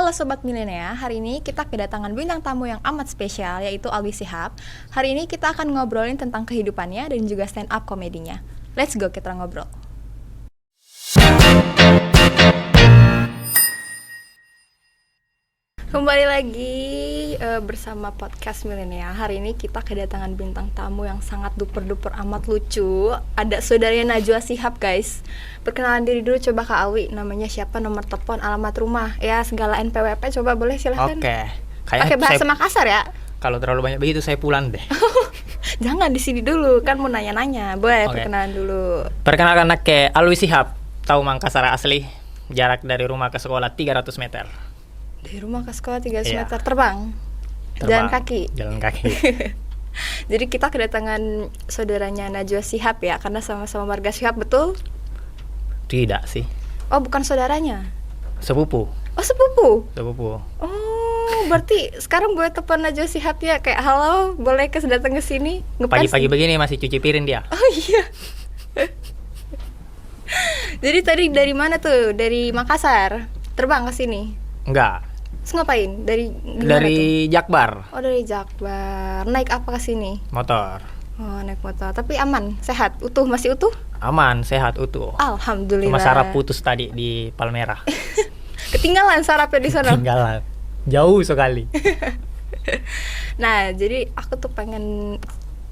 Halo Sobat Milenia, hari ini kita kedatangan bintang tamu yang amat spesial, yaitu Alwi Shihab. Hari ini kita akan ngobrolin tentang kehidupannya dan juga stand up komedinya. Let's go, kita ngobrol. Kembali lagi bersama podcast Milenial. Hari ini kita kedatangan bintang tamu yang sangat duper-duper amat lucu. Ada saudaranya Najwa Shihab, guys. Perkenalan diri dulu coba Kak Alwi. Namanya siapa, nomor telepon, alamat rumah, ya segala NPWP coba boleh silahkan. Oke. Pakai bahasa Makassar ya. Kalau terlalu banyak begitu saya pulang deh. Jangan di sini dulu, kan mau nanya-nanya. Boleh perkenalan dulu. Perkenalkan ke Alwi Shihab, tahu Makassar asli. Jarak dari rumah ke sekolah 300 meter. Dari rumah ke sekolah 300 meter, terbang. Jalan kaki. Jadi kita kedatangan saudaranya Najwa Shihab ya, karena sama-sama warga Shihab, betul? Tidak sih. Oh, bukan saudaranya? Sepupu. Oh, sepupu? Sepupu. Oh, berarti sekarang gue telepon Najwa Shihab ya, kayak halo, boleh datang ke sini? Pagi-pagi begini masih cuci piring dia. Oh iya. Jadi tadi dari mana tuh? Dari Makassar? Terbang ke sini? Enggak. Terus ngapain? Dari tuh? Jakbar. Oh, dari Jakbar. Naik apa ke sini? Motor. Oh, naik motor. Tapi aman, sehat, utuh, masih utuh? Aman, sehat, utuh. Alhamdulillah. Cuma saraf putus tadi di Palmerah. Ketinggalan sarafnya di sana. Ketinggalan. Jauh sekali. Nah, jadi aku tuh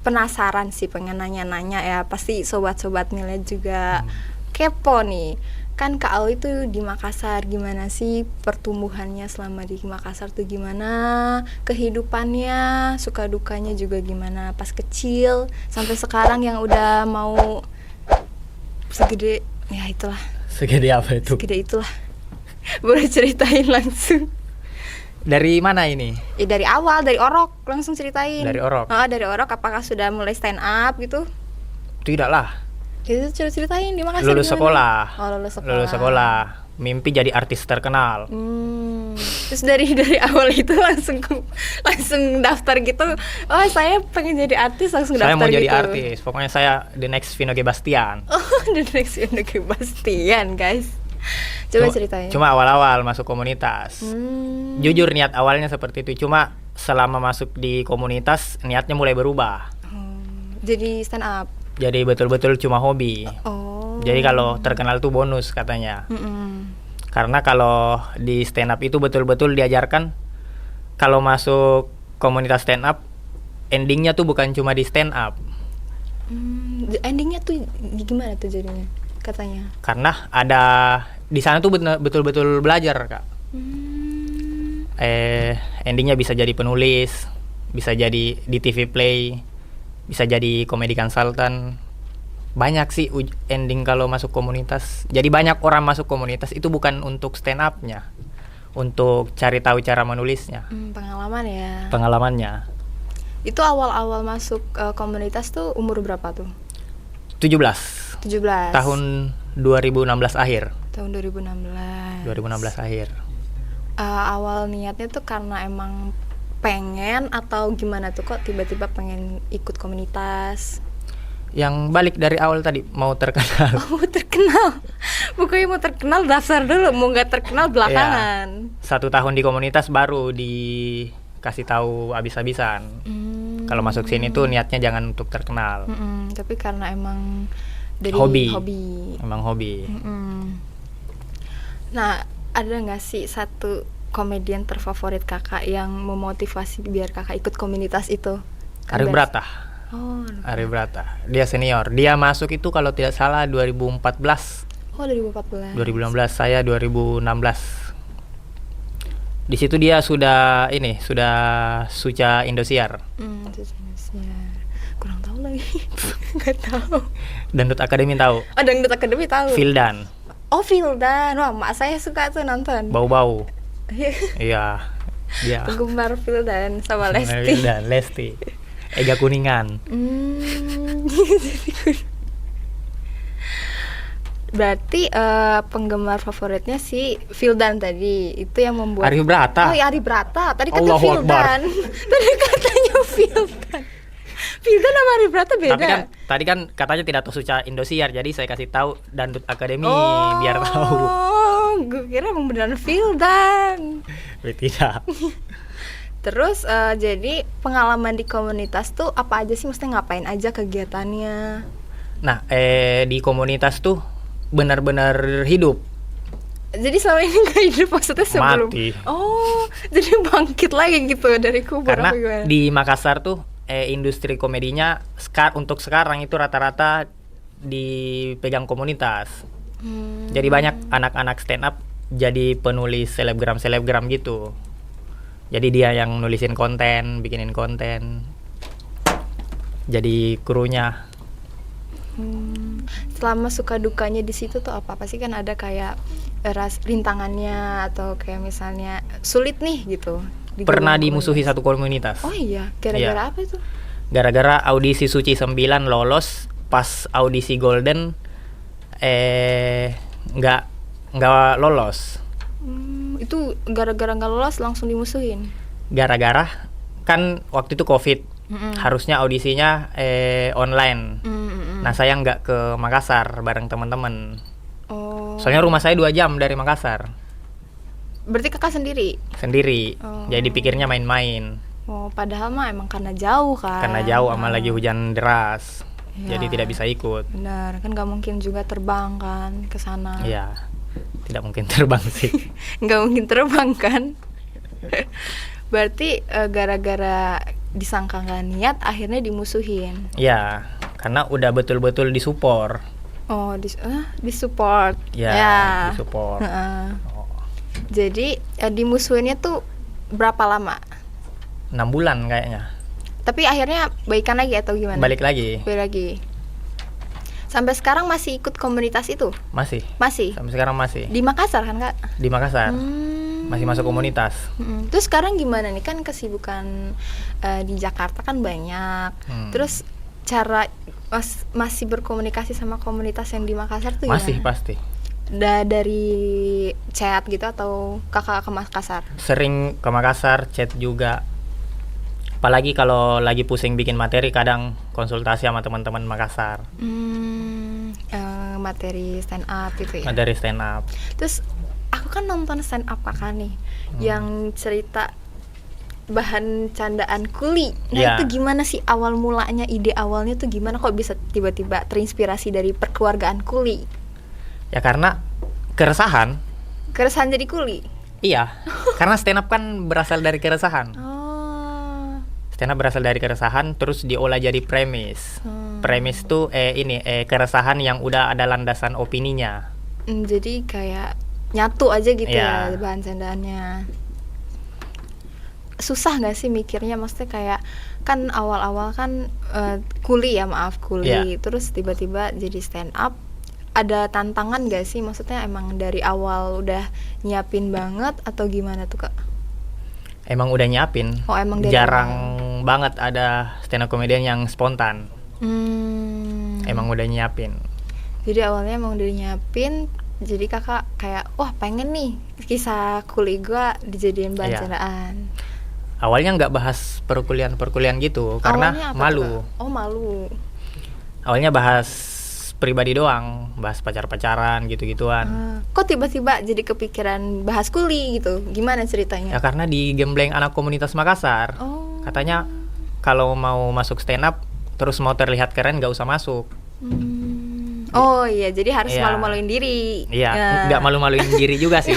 penasaran sih, pengen nanya-nanya ya. Pasti sobat-sobat Milenial juga kepo nih. Kan Kak Alwi tuh di Makassar, gimana sih pertumbuhannya selama di Makassar tuh gimana? Kehidupannya, suka dukanya juga gimana pas kecil sampai sekarang yang udah mau segede, ya itulah. Segede apa itu? Segede itulah. Boleh ceritain langsung. Dari mana ini? Ya dari awal, dari Orok, langsung ceritain. Dari Orok? Oh, dari Orok, apakah sudah mulai stand up gitu? Tidak lah. Itu ceritain di Makassar. Lulus sekolah. Oh, lulus sekolah. Mimpi jadi artis terkenal. Terus dari awal itu langsung daftar gitu. Oh, saya pengen jadi artis, langsung daftar gitu. Saya mau jadi artis. Pokoknya saya the next Vino G. Bastian. Oh, the next Vino G. Bastian, guys. Coba ceritain. Cuma awal-awal masuk komunitas. Jujur niat awalnya seperti itu. Cuma selama masuk di komunitas niatnya mulai berubah. Jadi stand up. Jadi betul-betul cuma hobi. Oh. Jadi kalau terkenal tuh bonus katanya. Karena kalau di stand up itu betul-betul diajarkan kalau masuk komunitas stand up endingnya tuh bukan cuma di stand up. Endingnya tuh gimana tuh jadinya katanya? Karena ada di sana tuh betul-betul belajar, Kak. Endingnya bisa jadi penulis, bisa jadi di TV play, bisa jadi komedi konsultan. Banyak sih ending kalau masuk komunitas. Jadi banyak orang masuk komunitas itu bukan untuk stand up-nya, untuk cari tahu cara menulisnya. Pengalaman ya. Pengalamannya. Itu awal-awal masuk komunitas tuh umur berapa tuh? 17. Tahun 2016 akhir. Tahun 2016 akhir. Awal niatnya tuh karena emang pengen atau gimana tuh, kok tiba-tiba pengen ikut komunitas? Yang balik dari awal tadi mau terkenal. Oh, mau terkenal. Pokoknya mau terkenal daftar dulu, mau nggak terkenal belakangan. Ya, 1 tahun di komunitas baru dikasih tahu abis-abisan. Kalau masuk sini tuh niatnya jangan untuk terkenal. Tapi karena emang dari hobi. Emang hobi. Nah, ada nggak sih satu komedian terfavorit kakak yang memotivasi biar kakak ikut komunitas itu? Arif Brata. Oh, Arif Brata. Dia senior. Dia masuk itu kalau tidak salah 2014. Oh, 2014. 2016, saya 2016. Di situ dia sudah Suca Indosiar. Suca Indosiar. Kurang tahu lagi. Enggak tahu. Dangdut Academy tahu? Oh, Dangdut Academy tahu. Fildan. Oh, Fildan. Wah, mak saya suka tuh nonton. Bau-bau. Iya. Dia penggemar Fildan sama Lesti. Fildan, Lesti. Ega Kuningan. Berarti penggemar favoritnya si Fildan tadi. Itu yang membuat Arif Brata. Oh, ya Arif Brata. Tadi katanya Fildan. Tadi katanya Fildan. Fildan sama Arif Brata beda. Tapi kan tadi kan katanya tidak tahu Suca Indosiar, jadi saya kasih tahu Dangdut Academy biar tahu. Oh, gue kira emang beneran Fildan. Tidak. Terus jadi pengalaman di komunitas tuh apa aja sih? Maksudnya ngapain aja kegiatannya? Nah, di komunitas tuh benar-benar hidup. Jadi selama ini nggak hidup maksudnya sebelum? Mati. Oh, jadi bangkit lagi gitu dari kubur Karena apa gimana? di Makassar tuh industri komedinya untuk sekarang itu rata-rata dipegang komunitas. Jadi banyak anak-anak stand up jadi penulis selebgram gitu. Jadi dia yang nulisin konten, bikinin konten. Jadi krunya. Selama suka dukanya di situ tuh apa sih, kan ada kayak rintangannya atau kayak misalnya sulit nih gitu. Pernah dimusuhi satu komunitas. Oh iya, gara-gara Iya. apa itu? Gara-gara audisi Suci 9 lolos, pas audisi Golden nggak lolos. Itu gara-gara nggak lolos langsung dimusuhin. Gara-gara kan waktu itu COVID, harusnya audisinya online. Nah saya nggak ke Makassar bareng teman-teman. Oh. Soalnya rumah saya 2 jam dari Makassar Berarti kakak sendiri? sendiri. Oh. Jadi pikirnya main-main. Oh, padahal mah emang karena jauh kan. Karena jauh sama lagi hujan deras. Iya. Jadi tidak bisa ikut. Benar, kan nggak mungkin juga terbang kan ke sana. Iya. Tidak mungkin terbang sih. Nggak mungkin terbang kan. Berarti gara-gara disangka nggak niat akhirnya dimusuhin. Iya, karena udah betul-betul disupport. Oh, disupport. Ya, disupport. Heeh. Oh, Jadi dimusuhinnya tuh berapa lama? 6 bulan kayaknya. Tapi akhirnya baikan lagi atau gimana? Balik lagi. Balik lagi. Sampai sekarang masih ikut komunitas itu? Masih. Masih? Sampai sekarang masih. Di Makassar kan kak? Di Makassar. Hmm. Masih masuk komunitas. Terus sekarang gimana nih, kan kesibukan di Jakarta kan banyak. Terus cara masih berkomunikasi sama komunitas yang di Makassar tuh Masih gimana? pasti. Dari chat gitu atau kakak ke Makassar? Sering ke Makassar, chat juga. Apalagi kalau lagi pusing bikin materi, kadang konsultasi sama teman-teman Makassar. Materi stand up gitu ya? Materi stand up. Terus aku kan nonton stand up kakak nih, yang cerita bahan candaan kuli. Nah Ya. itu gimana sih awal mulanya, ide awalnya tuh gimana kok bisa tiba-tiba terinspirasi dari perkeluargaan kuli? Ya karena keresahan. Keresahan jadi kuli? Iya. Karena stand up kan berasal dari keresahan. Oh. Stand up berasal dari keresahan, terus diolah jadi premis. Premis tuh keresahan yang udah ada landasan opininya. Jadi kayak nyatu aja gitu Iya. ya bahan candaannya. Susah nggak sih mikirnya, maksudnya kayak kan awal-awal kan kuli, Iya. terus tiba-tiba jadi stand up, ada tantangan nggak sih, maksudnya emang dari awal udah nyiapin banget atau gimana tuh kak? Emang udah nyiapin. Oh, emang dari jarang banget ada stand up comedian yang spontan. Emang udah nyiapin. Jadi awalnya emang udah nyiapin, jadi kakak kayak wah pengen nih kisah kuli gua dijadiin bahan Iya. candaan. Awalnya nggak bahas perkuliahan gitu karena Awalnya apa tuh, malu. Kak? Oh malu. Awalnya bahas pribadi doang, bahas pacar-pacaran gitu-gituan. Kok tiba-tiba jadi kepikiran bahas kuli gitu? Gimana ceritanya? Ya karena digembleng anak komunitas Makassar. Oh. Katanya kalau mau masuk stand up terus mau terlihat keren nggak usah masuk. Oh iya, jadi harus Iya. malu-maluin diri. Iya, nggak malu-maluin diri juga sih.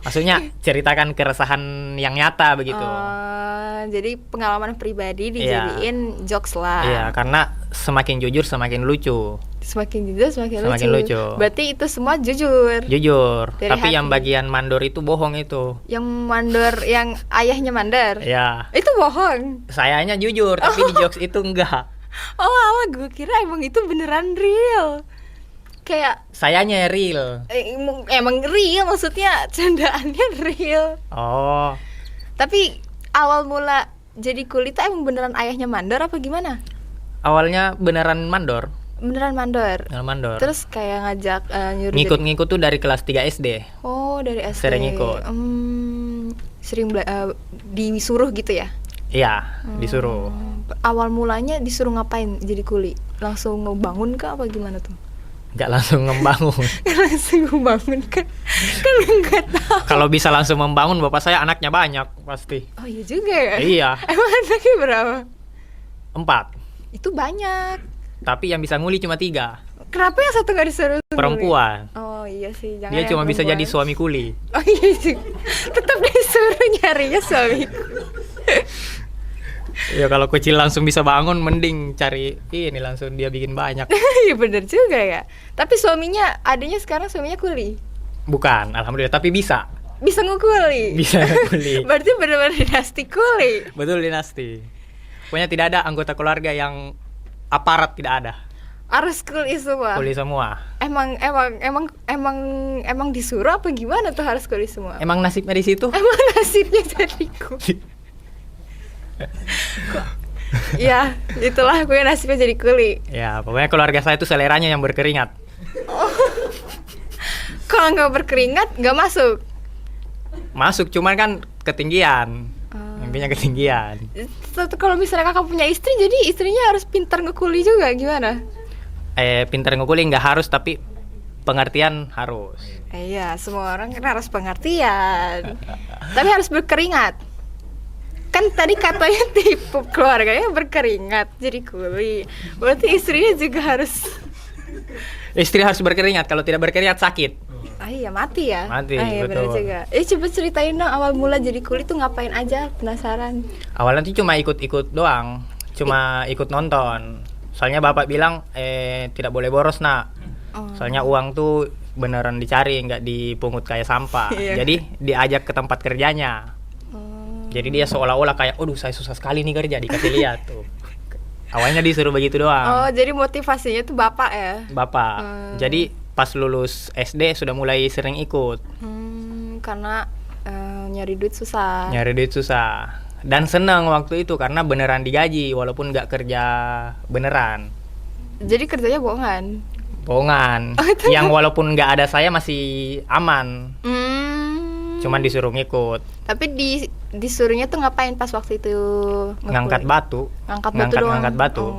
Maksudnya ceritakan keresahan yang nyata begitu. Jadi pengalaman pribadi dijadiin jokes lah. Iya, karena semakin jujur semakin lucu. Semakin jujur semakin Semakin lucu. Berarti itu semua jujur. Jujur. Dari Tapi hati. yang bagian mandor itu bohong itu. Yang mandor, yang ayahnya mandor. Ya, Itu bohong. sayanya jujur, tapi di jokes itu enggak. Oh, alah gue kira emang itu beneran real. Kayak Sayanya real. emang real, maksudnya candaannya real. Oh, Tapi awal mula jadi kulit emang beneran ayahnya mandor apa gimana? awalnya beneran mandor. Beneran mandor. Beneran mandor. Terus kayak ngajak nyuruh Ngikut-ngikut tuh dari kelas 3 SD. Oh, dari SD. Sering ikut. Sering disuruh gitu ya? Iya, disuruh. Awal mulanya disuruh ngapain jadi kuli? Langsung ngebangun kah apa gimana tuh? nggak langsung membangun. Langsung bangun kan nggak tahu. Kalau bisa langsung membangun, bapak saya anaknya banyak pasti. Oh iya juga ya. Iya. Emang anaknya berapa? 4. Itu banyak. Tapi yang bisa nguli cuma 3. Kenapa yang satu nggak disuruh sendiri? Perempuan. Oh iya sih, jangan Dia yang cuma bisa perempuan. jadi suami kuli. Oh iya sih. Tetap disuruh nyarinya suamiku. Ya kalau kecil langsung bisa bangun, mending cari ini langsung dia bikin banyak. Iya bener juga ya. Tapi suaminya, adanya sekarang suaminya kuli. Bukan, alhamdulillah, tapi bisa. Bisa ngukuli. Bisa kuli. Berarti benar-benar dinasti kuli. Betul, dinasti. Pokoknya tidak ada anggota keluarga yang aparat, tidak ada. Harus kuli semua. Kuli semua. Emang disuruh apa gimana tuh harus kuli semua? Emang nasibnya di situ? Emang nasibnya jadi kuli. Ya, itulah gue nasibnya jadi kuli. Ya, pokoknya keluarga saya itu seleranya yang berkeringat. Kalau nggak berkeringat nggak masuk. Masuk, cuman kan ketinggian. Mimpinya ketinggian. Kalau misalnya kakak punya istri, jadi istrinya harus pintar ngekuli juga gimana? Pintar ngekuli nggak harus, tapi pengertian harus. Iya, semua orang kan harus pengertian. Tapi harus berkeringat. Kan tadi katanya tipe keluarganya berkeringat jadi kuli. Berarti istrinya juga harus. Istri harus berkeringat, kalau tidak berkeringat sakit. Ah iya, mati ya. Mati, iya, benar betul. juga. Coba ceritain dong awal mula jadi kuli tuh ngapain aja, penasaran. Awalnya tuh cuma ikut-ikut doang, cuma ikut nonton. Soalnya bapak bilang tidak boleh boros, nak. Oh. Soalnya uang tuh beneran dicari, nggak dipungut kayak sampah. Iya. Jadi diajak ke tempat kerjanya. Jadi dia seolah-olah kayak, aduh saya susah sekali nih kerja, dikasih lihat tuh. Awalnya disuruh begitu doang. Oh, jadi motivasinya tuh bapak ya? Bapak. Jadi pas lulus SD sudah mulai sering ikut. Karena nyari duit susah. Nyari duit susah. Dan seneng waktu itu karena beneran digaji walaupun nggak kerja beneran. Jadi kerjanya bohongan. Bohongan. Oh, itu Yang walaupun nggak ada saya masih aman. Cuman disuruh ngikut. Tapi disuruhnya tuh ngapain pas waktu itu? Ngangkat batu. Ngangkat batu.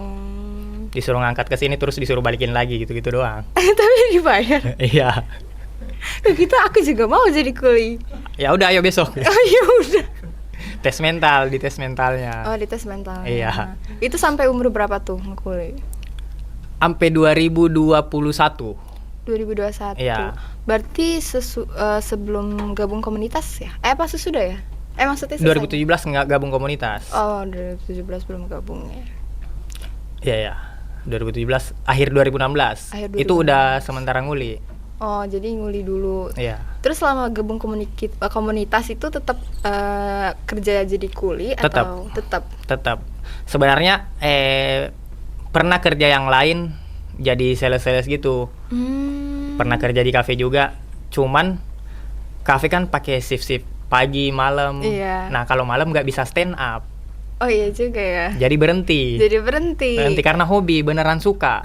Disuruh ngangkat ke sini terus disuruh balikin lagi gitu-gitu doang. Tapi dibayar. Iya. Gitu aku juga mau jadi kuli. Ya udah, ayo besok. Oh ya udah. Tes mental, di tes mentalnya. Oh, di tes mental. Iya. Itu sampai umur berapa tuh ngekuli? Sampai 2021. 2021. Iya. Berarti sebelum gabung komunitas ya? Pas sudah ya? Maksudnya selesai? 2017 nggak gabung komunitas. Oh, 2017 belum gabung ya. Iya ya. 2017 akhir 2016. Akhir Itu 2016. udah sementara nguli. Oh, jadi nguli dulu. Iya. Terus selama gabung komunitas itu tetap kerja jadi kuli Tetap. atau tetap? Tetap. Sebenarnya pernah kerja yang lain jadi sales-sales gitu. Pernah kerja di kafe juga. Cuman kafe kan pakai shift-shift pagi, malam. Iya. Nah, kalau malam nggak bisa stand up. Oh iya juga ya. Jadi berhenti. Jadi berhenti. Berhenti karena hobi, beneran suka.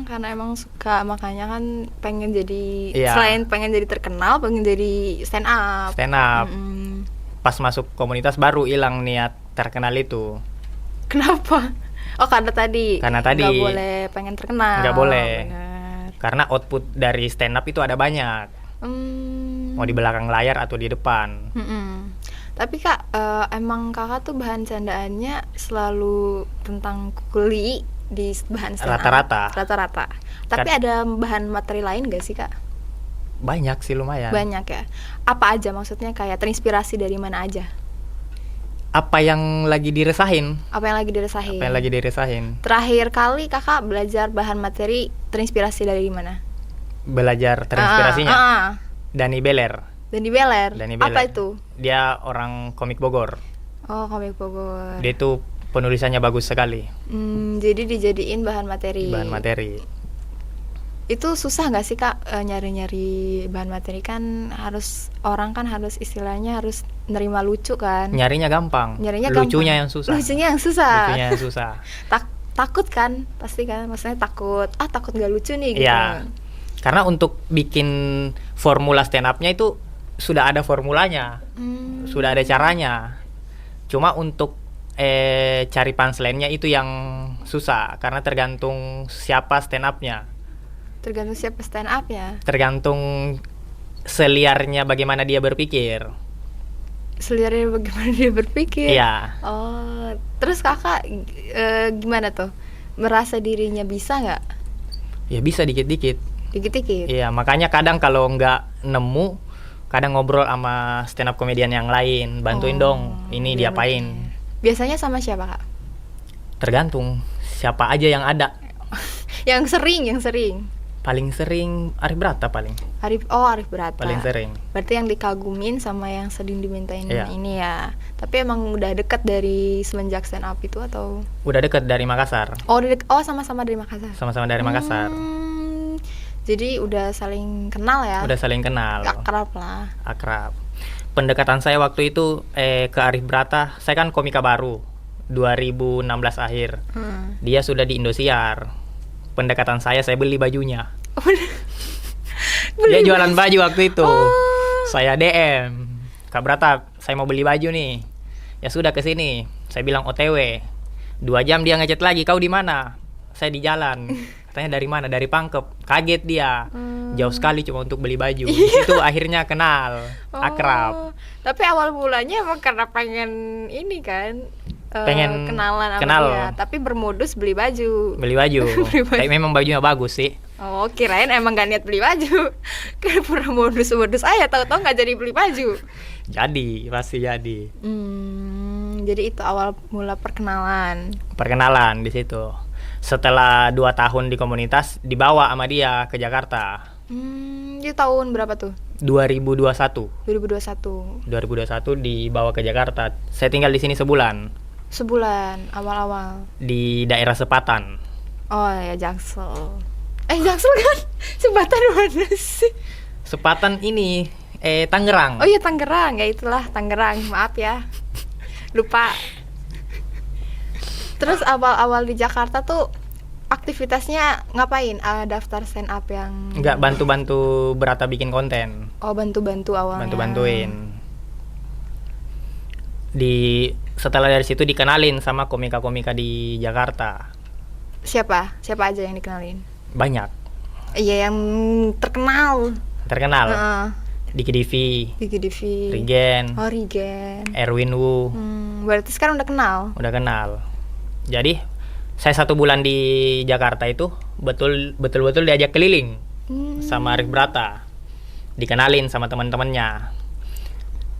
Karena emang suka, makanya kan pengen jadi, Iya. selain pengen jadi terkenal, pengen jadi stand up. Stand up. Pas masuk komunitas baru hilang niat terkenal itu. Kenapa? Oh, karena tadi. Karena tadi. Nggak boleh pengen terkenal. Nggak boleh. Benar. Karena output dari stand up itu ada banyak. Mau di belakang layar atau di depan. Tapi kak, emang kakak tuh bahan candaannya selalu tentang kuli di bahan stand up? Rata-rata. Tapi ada bahan materi lain gak sih kak? Banyak sih, lumayan. Banyak ya. Apa aja maksudnya, kayak terinspirasi dari mana aja? Apa yang lagi diresahin? Apa yang lagi dirasain? Apa yang lagi diresahin? Terakhir kali kakak belajar bahan materi terinspirasi dari mana? Belajar terinspirasinya? Dani Beler. Dani Beler. Apa itu? Dia orang komik Bogor. Oh, komik Bogor. Dia itu penulisannya bagus sekali. Jadi dijadiin bahan materi. Bahan materi. Itu susah nggak sih kak, nyari-nyari bahan materi? Kan orang kan harus istilahnya harus nerima lucu kan? Nyarinya gampang. Lucunya yang susah. Lucunya yang susah. Lucunya yang susah. Takut kan, pasti kan, maksudnya takut nggak lucu nih gitu. Iya. Karena untuk bikin formula stand up-nya itu sudah ada formulanya, sudah ada caranya. Cuma untuk cari punchline-nya itu yang susah, karena tergantung siapa stand up-nya. Tergantung siapa stand up ya. Tergantung seliarnya bagaimana dia berpikir. Seliarnya bagaimana dia berpikir. Iya. Oh, terus kakak gimana tuh? Merasa dirinya bisa nggak? Ya bisa dikit-dikit. Dikit-dikit. Iya, makanya kadang kalau nggak nemu, kadang ngobrol sama stand up komedian yang lain, bantuin dong, ini iya, diapain. Biasanya sama siapa kak? Tergantung siapa aja yang ada. Yang sering. Paling sering Arif Brata paling. Arif Brata. Paling sering. Berarti yang dikagumin sama yang sering dimintain Iya. ini ya. Tapi emang udah dekat dari semenjak stand up itu atau? Udah deket dari Makassar. Sama-sama dari Makassar. Sama-sama dari Makassar. Jadi udah saling kenal ya. Udah saling kenal. Akrab lah. Akrab. Pendekatan saya waktu itu ke Arif Brata, saya kan komika baru 2016 akhir. Dia sudah di Indosiar. Pendekatan saya beli bajunya. Dia jualan baju waktu itu. Saya DM, Kak Brata, saya mau beli baju nih. Ya sudah ke sini. Saya bilang OTW. 2 jam dia ngechat lagi, kau di mana? Saya di jalan. Katanya dari mana? Dari Pangkep. Kaget dia. Jauh sekali cuma untuk beli baju. Di situ akhirnya kenal, akrab. Tapi awal mulanya emang karena pengen ini kan, Pengen kenalan sama kenal. dia. Tapi bermodus beli baju. Beli baju. Beli baju. Tapi memang bajunya bagus sih. Oh, kirain emang gak niat beli baju. Kayak pura modus aja, tahu-tahu nggak jadi beli baju. Jadi, pasti jadi. Jadi itu awal mula perkenalan. Perkenalan di situ. Setelah 2 tahun di komunitas, dibawa sama dia ke Jakarta. Itu tahun berapa tuh? 2021. 2021. 2021 dibawa ke Jakarta. Saya tinggal di sini sebulan Sebulan awal-awal. di daerah Sepatan. Oh ya, Jaksel. Jaksel kan? Sebatan mana sih? Sepatan ini Tangerang. Oh iya, Tangerang. Ya itulah Tangerang. Maaf ya. Lupa. Terus awal-awal di Jakarta tuh aktivitasnya ngapain? Daftar stand up yang Enggak, bantu-bantu Brata bikin konten. Oh, bantu-bantu awalnya. Bantu-bantuin. Setelah dari situ dikenalin sama komika-komika di Jakarta. Siapa aja yang dikenalin? Banyak. Iya, yang terkenal. Terkenal. Diki Divi, Diki Divi. Rigen, Oh, Rigen. Erwin Wu. Berarti sekarang udah kenal. Udah kenal. Jadi saya 1 bulan di Jakarta itu betul-betul diajak keliling sama Arif Brata. Dikenalin sama teman-temannya.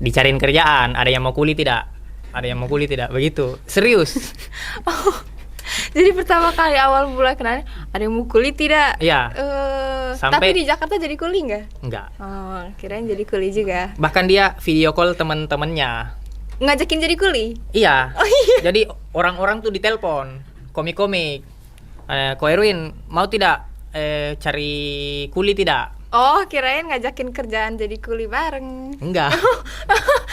Dicariin kerjaan, ada yang mau kuli tidak? Ada yang mau kuli tidak? Begitu. Serius. Jadi pertama kali awal mulai kenalnya, ada yang mau kuli tidak? Iya. Tapi di Jakarta jadi kuli nggak? Enggak. Oh, kirain jadi kuli juga. Bahkan dia video call teman-temannya. Ngajakin jadi kuli? Iya. Oh iya. Jadi orang-orang tuh ditelepon, komik-komik. Ko Erwin, mau tidak cari kuli tidak? Oh, kirain ngajakin kerjaan jadi kuli bareng. Enggak.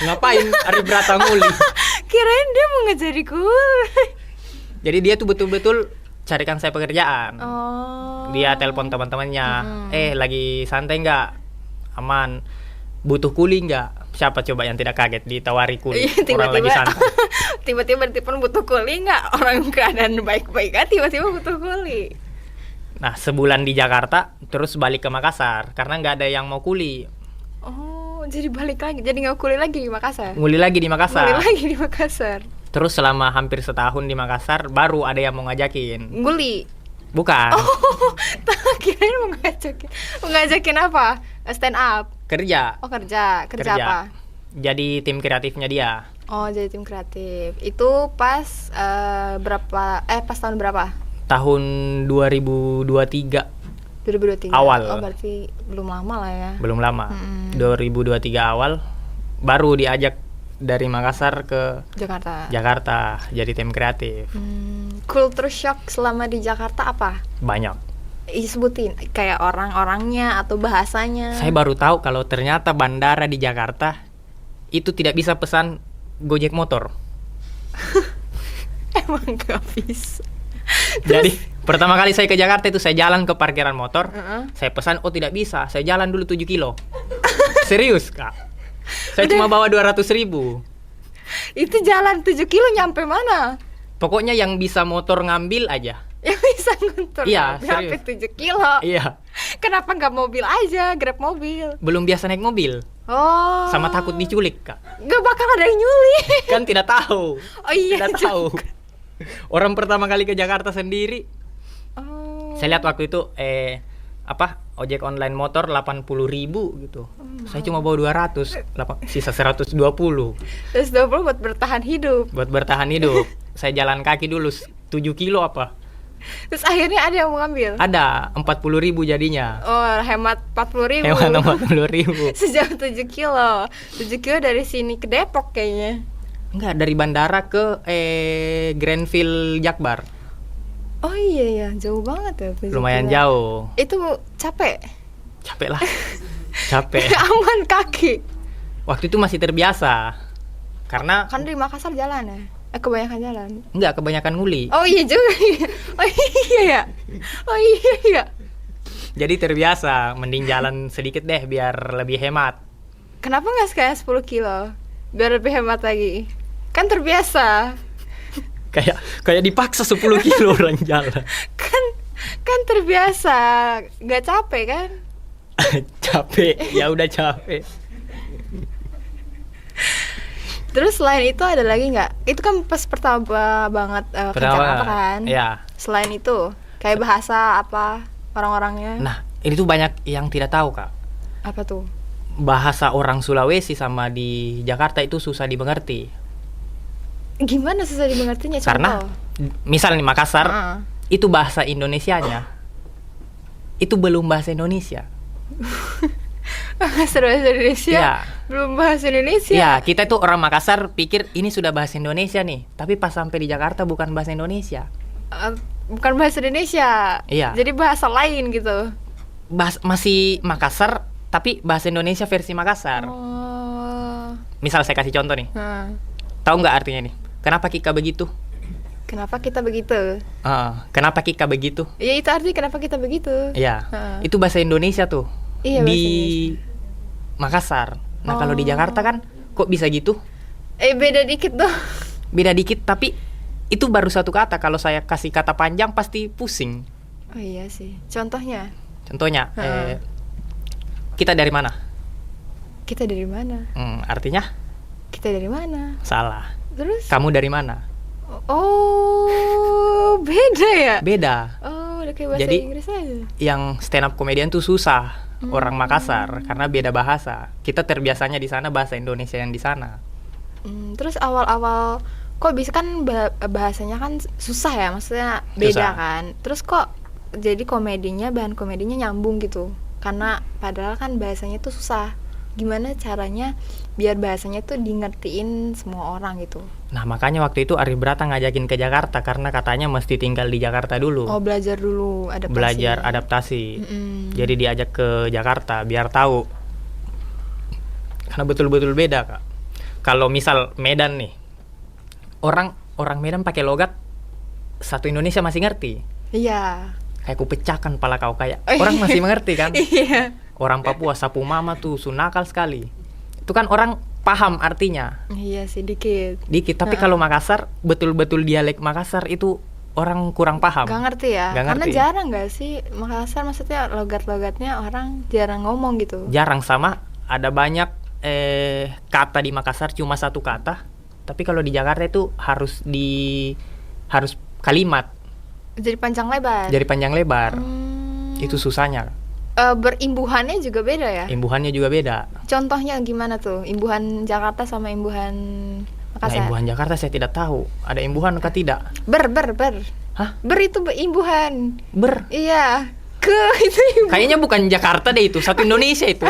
Ngapain Arif Brata nguli? Kirain dia mau ngejadi kuli. Jadi dia tuh betul-betul carikan saya pekerjaan. Oh. Dia telepon teman-temannya. Lagi santai nggak? Aman. Butuh kuli nggak? Siapa coba yang tidak kaget ditawari kuli? Orang lagi santai. Tiba-tiba ditelepon butuh kuli nggak? Orang keadaan baik-baik kan tiba-tiba butuh kuli. Nah, sebulan di Jakarta, terus balik ke Makassar karena nggak ada yang mau kuli. Oh, jadi balik lagi, jadi nggak kuli lagi di Makassar. Nguli lagi di Makassar. Nguli lagi di Makassar. Terus selama hampir setahun di Makassar, baru ada yang mau ngajakin. Nguli. Bukan. Oh, kirain mau ngajakin apa? Stand up. Kerja. Oh, kerja apa? Jadi tim kreatifnya dia. Oh, jadi tim kreatif. Itu pas pas tahun berapa? Tahun 2023. 2023 awal. Oh, berarti belum lama lah ya. Belum lama. 2023 awal baru diajak dari Makassar ke Jakarta jadi tim kreatif. Culture shock selama di Jakarta apa? Banyak. Sebutin kayak orang-orangnya atau bahasanya. Saya baru tahu kalau ternyata bandara di Jakarta itu tidak bisa pesan Gojek motor. Emang gak bisa. Jadi pertama kali saya ke Jakarta itu saya jalan ke parkiran motor, saya pesan, oh tidak bisa, saya jalan dulu 7 kilo. Serius kak, saya cuma bawa 200.000. Itu jalan 7 kilo nyampe mana? Pokoknya yang bisa motor ngambil aja. Yang bisa nguntur Iya, sampai serius. 7 kilo. Iya, Kenapa nggak mobil aja, Grab mobil? belum biasa naik mobil, Oh. sama takut diculik kak. Nggak bakal ada yang nyuli. Kan tidak tahu. Oh iya. Tidak tahu. Orang pertama kali ke Jakarta sendiri, Oh. saya lihat waktu itu ojek online motor 80.000 gitu. Saya cuma bawa 200, sisa 120 Terus 20 buat bertahan hidup. buat bertahan hidup. Saya jalan kaki dulu 7 kilo apa? Terus akhirnya ada yang mau ngambil. Ada 40.000 jadinya. Oh, hemat 40.000. Hewan 40.000. Sejauh 7 kilo. 7 kilo dari sini ke Depok kayaknya. Enggak, dari bandara ke Grandville Jakbar. Oh iya ya, jauh banget ya. 7 Lumayan kilo. jauh. Itu capek. Capek lah. Capek. Aman kaki. Waktu itu masih terbiasa. Karena Kan di Makassar jalan ya. Kebanyakan jalan. enggak, kebanyakan nguli. Oh iya juga. Oh iya ya. Oh iya ya. Jadi terbiasa, mending jalan sedikit deh biar lebih hemat. Kenapa nggak sekalian 10 kilo? Biar lebih hemat lagi. Kan terbiasa. Kayak dipaksa 10 kilo orang jalan. Kan terbiasa. Nggak capek kan? Capek, ya udah capek. Terus selain itu ada lagi nggak? Itu kan pas pertama banget ke Jakarta kan? Ya. Selain itu, kayak bahasa apa orang-orangnya? Nah, ini tuh banyak yang tidak tahu, Kak. Apa tuh? Bahasa orang Sulawesi sama di Jakarta itu susah dimengerti. Gimana susah dimengertinya? Karena Contoh. misal nih Makassar, Heeh. itu bahasa Indonesianya itu belum bahasa Indonesia. Bahasa Indonesia. Iya. Belum bahasa Indonesia. Ya, kita itu orang Makassar pikir ini sudah bahasa Indonesia nih, tapi pas sampai di Jakarta bukan bahasa Indonesia. Bukan bahasa Indonesia. Iya. Jadi bahasa lain gitu. Masih Makassar, tapi bahasa Indonesia versi Makassar. Oh. Misal saya kasih contoh nih. Nah, Tahu nggak artinya nih? Kenapa Kika begitu? kenapa kita begitu? Kenapa Kika begitu? Ya itu artinya kenapa kita begitu. Iya. Heeh. Itu bahasa Indonesia tuh. Iya, di bahasa Makassar. Nah, kalau di Oh. Jakarta kan kok bisa gitu? Beda dikit dong. Beda dikit, tapi itu baru satu kata. Kalau saya kasih kata panjang pasti pusing. Oh iya sih. Contohnya, Contohnya, Heeh. kita dari mana? kita dari mana? Artinya Kita dari mana? salah. Terus? Kamu dari mana? Oh, beda ya? Beda. Oh, udah kayak bahasa Jadi, Inggris aja. Yang stand up comedian tuh susah orang Makassar karena beda bahasa. Kita terbiasanya di sana bahasa Indonesia yang di sana. Terus awal-awal kok bisa kan bahasanya kan susah ya, maksudnya beda Susah. kan. Terus kok jadi bahan komedinya nyambung gitu. Karena padahal kan bahasanya tuh susah. Gimana caranya biar bahasanya tuh di ngertiin semua orang gitu. Nah, makanya waktu itu Arif Brata ngajakin ke Jakarta karena katanya mesti tinggal di Jakarta dulu. Oh, belajar dulu adaptasi. Belajar adaptasi. Mm-mm. Jadi diajak ke Jakarta biar tahu. Karena betul-betul beda, Kak. Kalau misal Medan nih. Orang Medan pakai logat satu Indonesia masih ngerti. Iya. Kayak ku pecahkan pala kau kayak. Oh, Orang iya. masih mengerti kan? Iya. Orang Papua sapu mama tuh sunakal sekali. Itu kan orang paham artinya. Iya sih dikit. Dikit, tapi kalau Makassar betul-betul dialek Makassar itu orang kurang paham. Gak ngerti ya? Gak Karena ngerti. jarang gak sih Makassar, maksudnya logat-logatnya orang jarang ngomong gitu. Jarang, sama ada banyak kata di Makassar cuma satu kata, tapi kalau di Jakarta itu harus kalimat. Jadi panjang lebar. Jadi panjang lebar. Hmm. Itu susahnya. Berimbuhannya juga beda ya? Imbuhannya juga beda. Contohnya gimana tuh? Imbuhan Jakarta sama imbuhan Nah, Makassar? imbuhan Jakarta saya tidak tahu. Ada imbuhan atau tidak? Ber. Hah? Ber itu imbuhan. Ber. Iya. Ke itu imbuhan. Kayaknya bukan Jakarta deh itu, satu Indonesia itu.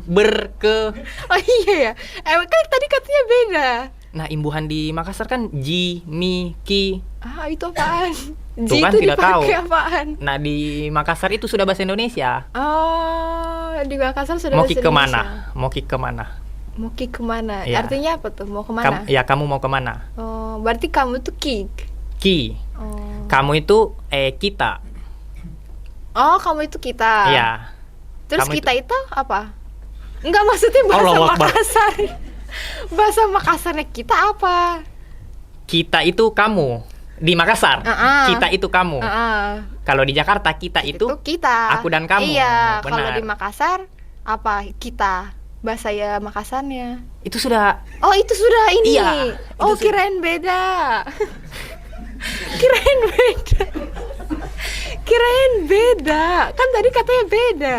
Ber ke. Oh iya ya. Kan tadi katanya beda. Nah, imbuhan di Makassar kan ji, mi, ki. Ah, itu apaan? Tuh Ji kan, itu tidak tahu. dipakai apaan? Nah, di Makassar itu sudah bahasa Indonesia. Oh, di Makassar sudah Mau bahasa ki Indonesia. kemana? Mau ki kemana? Mau ki kemana? Iya. Artinya apa tuh? Mau kemana? Kamu mau kemana? Oh, berarti kamu tuh kick. Ki. Oh. Kamu itu kita. Oh, kamu itu kita. Iya. Terus Kamu kita itu apa? Enggak, maksudnya bahasa Allahu Akbar. Makassar. Bahasa Makassarnya kita apa? Kita itu kamu. Di Makassar, kita itu kamu. Heeh. Kalau di Jakarta kita itu kita. aku dan kamu. Iya, Benar. kalau di Makassar apa kita? Bahasa ya Makassarnya. Itu sudah Oh, itu sudah ini. Iya, Oh, itu kirain beda. Kirain beda. Kirain beda. Kan tadi katanya beda.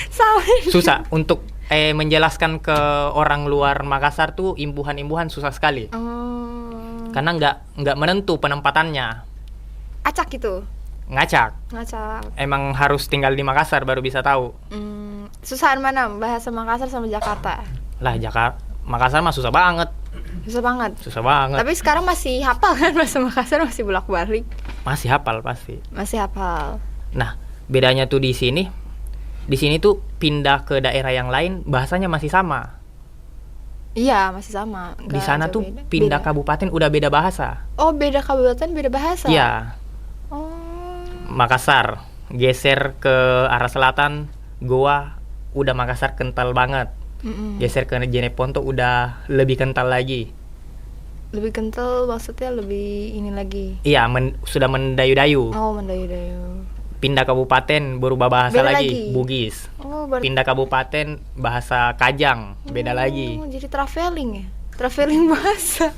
Salah. susah untuk menjelaskan ke orang luar Makassar tuh imbuhan-imbuhan susah sekali. Oh. Karena nggak menentu penempatannya. Acak itu. Ngacak. Ngacak. Emang harus tinggal di Makassar baru bisa tahu. Susahan mana bahasa Makassar sama Jakarta? Lah Makassar mah susah banget. Susah banget. Susah banget. Tapi sekarang masih hafal kan bahasa Makassar, masih bolak-balik. Masih hafal pasti. Masih hafal. Nah, bedanya tuh di sini. Di sini tuh pindah ke daerah yang lain bahasanya masih sama. Iya, masih sama. Di sana tuh beda. pindah Beda. kabupaten udah beda bahasa. Oh, beda kabupaten, beda bahasa. Iya. Oh. Makassar geser ke arah selatan, Goa udah Makassar kental banget. Geser ke Jeneponto udah lebih kental lagi. Lebih kental maksudnya lebih ini lagi. Iya, sudah mendayu-dayu. Oh, mendayu-dayu. Pindah kabupaten berubah bahasa Beda lagi, lagi. Bugis. Oh, berarti Pindah kabupaten bahasa Kajang, beda lagi. jadi traveling ya. Traveling bahasa.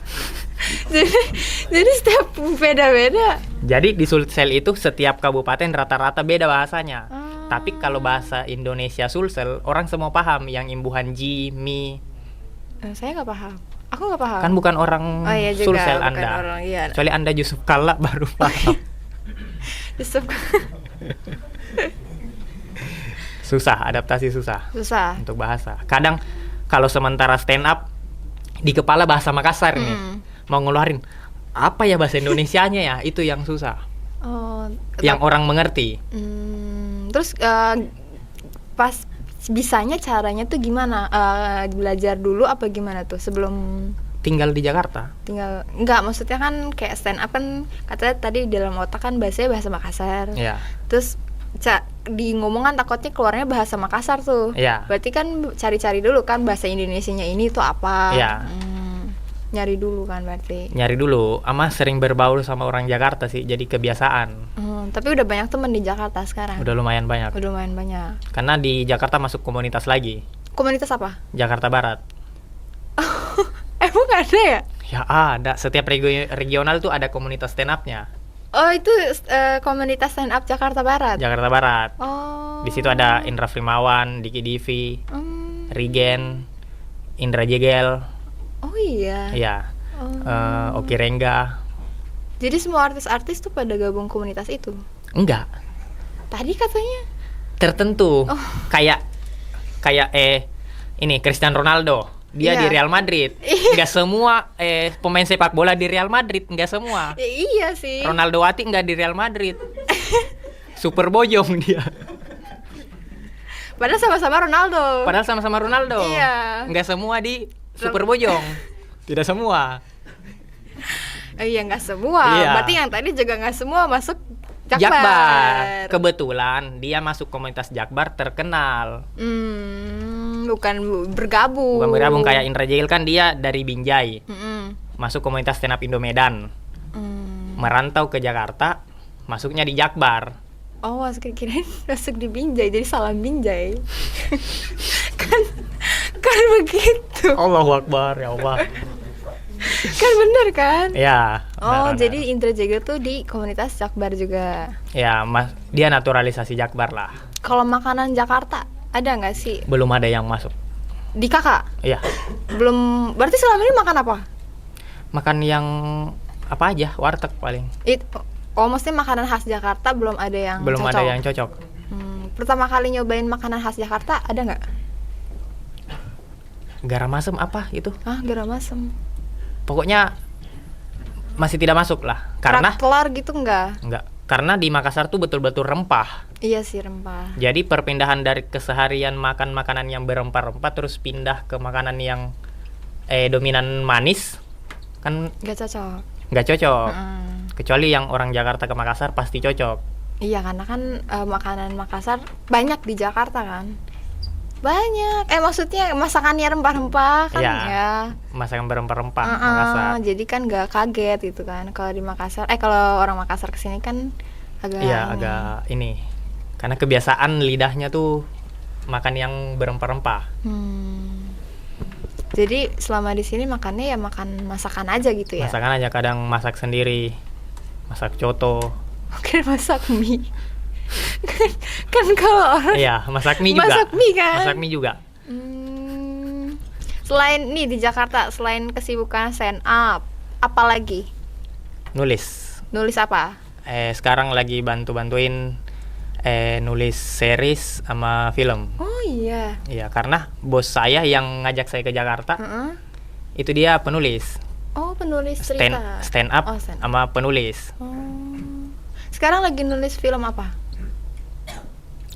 jadi setiap beda-beda. Jadi di Sulsel itu setiap kabupaten rata-rata beda bahasanya. Tapi kalau bahasa Indonesia Sulsel, orang semua paham yang imbuhan ji, mi. Saya nggak paham. Aku nggak paham. Kan bukan orang Oh iya juga, Sulsel bukan Anda. orang, iya. Kecuali Anda Yusuf Kalla baru paham. Yusuf. Susah, adaptasi susah Susah. untuk bahasa. Kadang kalau sementara stand up di kepala bahasa Makassar nih, mau ngeluarin apa ya bahasa Indonesianya ya, itu yang susah. Oh, Yang orang mengerti. Terus pas bisanya caranya tuh gimana? Belajar dulu apa gimana tuh sebelum Tinggal di Jakarta. tinggal? Enggak, maksudnya kan kayak stand up kan katanya tadi dalam otak kan bahasanya bahasa Makassar. Ya. Terus di ngomongan takutnya keluarnya bahasa Makassar tuh. Iya. Berarti kan cari-cari dulu kan bahasa Indonesianya ini tuh apa? Iya. Nyari dulu kan berarti. Nyari dulu, ama sering berbaur sama orang Jakarta sih, jadi kebiasaan. Tapi udah banyak temen di Jakarta sekarang. Udah lumayan banyak. Udah lumayan banyak. Karena di Jakarta masuk komunitas lagi, Komunitas apa? Jakarta Barat. Emang ada ya? Ya ada, setiap regional tuh ada komunitas stand up-nya. Oh, itu komunitas stand up Jakarta Barat. Jakarta Barat. Oh. Di situ ada Indra Frimawan, Diki Divi, Rigen, Indra Jegel, Oh iya. ya, Oki Rengga. Jadi semua artis-artis tuh pada gabung komunitas itu. Enggak, Tadi katanya. tertentu. Kayak ini Cristiano Ronaldo. Dia Iya. di Real Madrid. Enggak semua pemain sepak bola di Real Madrid, enggak semua. Ya, iya sih. Ronaldo Wati enggak di Real Madrid. Super bojong dia. Padahal sama-sama Ronaldo. Padahal sama-sama Ronaldo. Iya. Enggak semua di Super bojong. Tidak semua. Iya, nggak semua. Iya. Berarti yang tadi juga nggak semua masuk Jakbar. Jakbar. Kebetulan dia masuk komunitas Jakbar terkenal. Bukan bergabung. Bukan bergabung kayak Indra Jegel kan dia dari Binjai. Mm-mm. Masuk komunitas stand up Indo Medan. Merantau ke Jakarta, masuknya di Jakbar. Oh, kirain masuk di Binjai, jadi salam Binjai. kan begitu. Allahu Akbar, ya Allah. Kan bener kan? Ya. Oh, benar-benar. jadi Indra Jegel tuh di komunitas Jakbar juga. Ya, dia naturalisasi Jakbar lah. Kalau makanan Jakarta ada nggak sih Belum ada yang masuk. di kakak? Iya. Belum. Berarti selama ini makan apa? Makan yang apa aja, warteg paling. Oh, maksudnya makanan khas Jakarta belum ada yang Belum cocok. ada yang cocok. Pertama kali nyobain makanan khas Jakarta ada nggak? Garam asem apa itu? Garam asem. Pokoknya masih tidak masuk lah. Karena Kerak telur gitu nggak? enggak. Karena di Makassar tuh betul-betul rempah. Iya sih, rempah. Jadi perpindahan dari keseharian makan makanan yang berempah-rempah terus pindah ke makanan yang dominan manis kan Nggak cocok. nggak cocok. Mm. Kecuali yang orang Jakarta ke Makassar pasti cocok. Iya, karena kan makanan Makassar banyak di Jakarta kan. Banyak. Maksudnya masakannya rempah-rempah kan Iya. ya. Masakan berempah-rempah Heeh, Makassar. jadi kan nggak kaget gitu kan kalau di Makassar. Kalau orang Makassar kesini kan agak Iya, ini. agak ini. Karena kebiasaan lidahnya tuh makan yang berempah-rempah. Jadi selama di sini makannya ya makan masakan aja gitu ya. Masakan aja, kadang masak sendiri. Masak coto. Mungkin masak mie. kan kalau orang Iya, masak mie juga. Masak mie kan? Masak mie juga. Selain nih di Jakarta, selain kesibukan stand up, apa lagi? Nulis. Nulis apa? Sekarang lagi bantu-bantuin nulis series sama film. Oh iya. Iya, karena bos saya yang ngajak saya ke Jakarta, Heeh. itu dia penulis. Oh, penulis cerita. Stand up Oh, stand up. sama penulis. Oh. Sekarang lagi nulis film apa?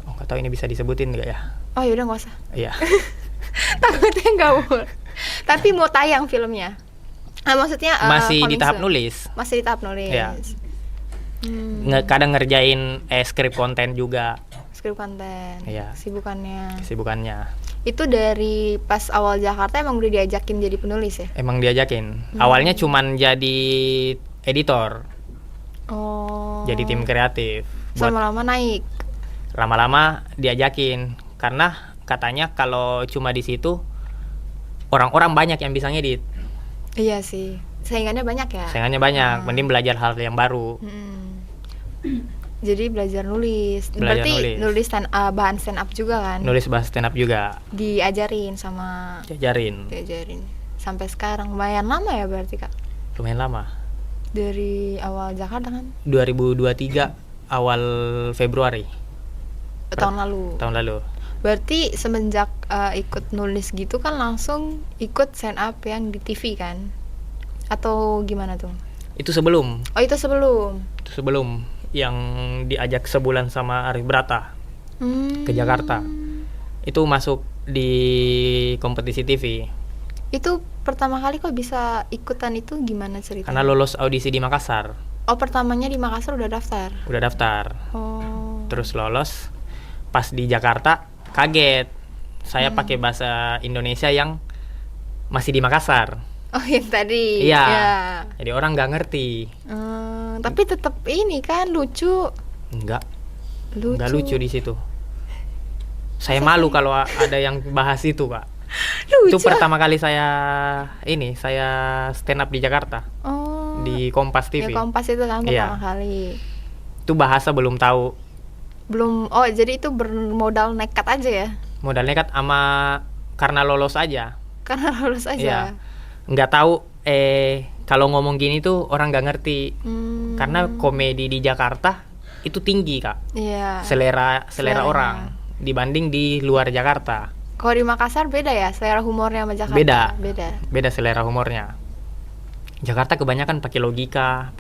Oh, nggak tahu ini bisa disebutin nggak ya? Oh, yaudah nggak usah. Iya. Takutnya nggak boleh. Tapi mau tayang filmnya. Maksudnya Masih di coming tahap soon. nulis. Masih di tahap nulis. Iya. Kadang ngerjain skrip konten juga Skrip konten. Iya. Kesibukannya. kesibukannya. Itu dari pas awal Jakarta emang udah diajakin jadi penulis ya? Emang diajakin. Awalnya cuman jadi editor, Oh. jadi tim kreatif. Buat Lama-lama naik. lama-lama diajakin karena katanya kalau cuma di situ orang-orang banyak yang bisa ngedit. Iya sih. Saingannya banyak ya. Saingannya banyak, mending belajar hal yang baru. Jadi belajar nulis. Belajar Berarti nulis. bahan stand up juga kan? Nulis bahas stand up juga Diajarin sama diajarin. sampai sekarang lumayan lama ya berarti Kak. Lumayan lama. Dari awal Jakarta kan 2023 awal Februari tahun lalu. tahun lalu. Berarti semenjak ikut nulis gitu kan langsung ikut stand up yang di TV kan? Atau gimana tuh? Itu sebelum Oh, itu sebelum. yang diajak sebulan sama Arif Brata ke Jakarta. Itu masuk di kompetisi TV Itu pertama kali kok bisa ikutan itu gimana ceritanya? karena lolos audisi di Makassar. Oh, pertamanya di Makassar udah daftar. Udah daftar. Oh. Terus lolos. Pas di Jakarta kaget. Saya pakai bahasa Indonesia yang masih di Makassar. Oh, yang tadi. Iya. Ya. Jadi orang nggak ngerti. Tapi tetap ini kan lucu. Enggak. Lucu. Nggak lucu di situ. Saya malu kalau ada yang bahas itu, Kak. Lucu. Itu pertama kali saya stand up di Jakarta. Oh. Di Kompas TV. Ya Kompas itu kan pertama Iya. kali. Itu bahasa belum tahu. Belum. Oh, jadi itu bermodal nekat aja ya? Modal nekat sama karena lolos aja. Karena lulus aja. Iya. Nggak tahu kalau ngomong gini tuh orang nggak ngerti. Karena komedi di Jakarta itu tinggi, Kak. Iya. Selera Seleranya. orang dibanding di luar Jakarta. Kalau di Makassar beda ya selera humornya sama Jakarta? Beda. Beda selera humornya. Jakarta kebanyakan pakai logika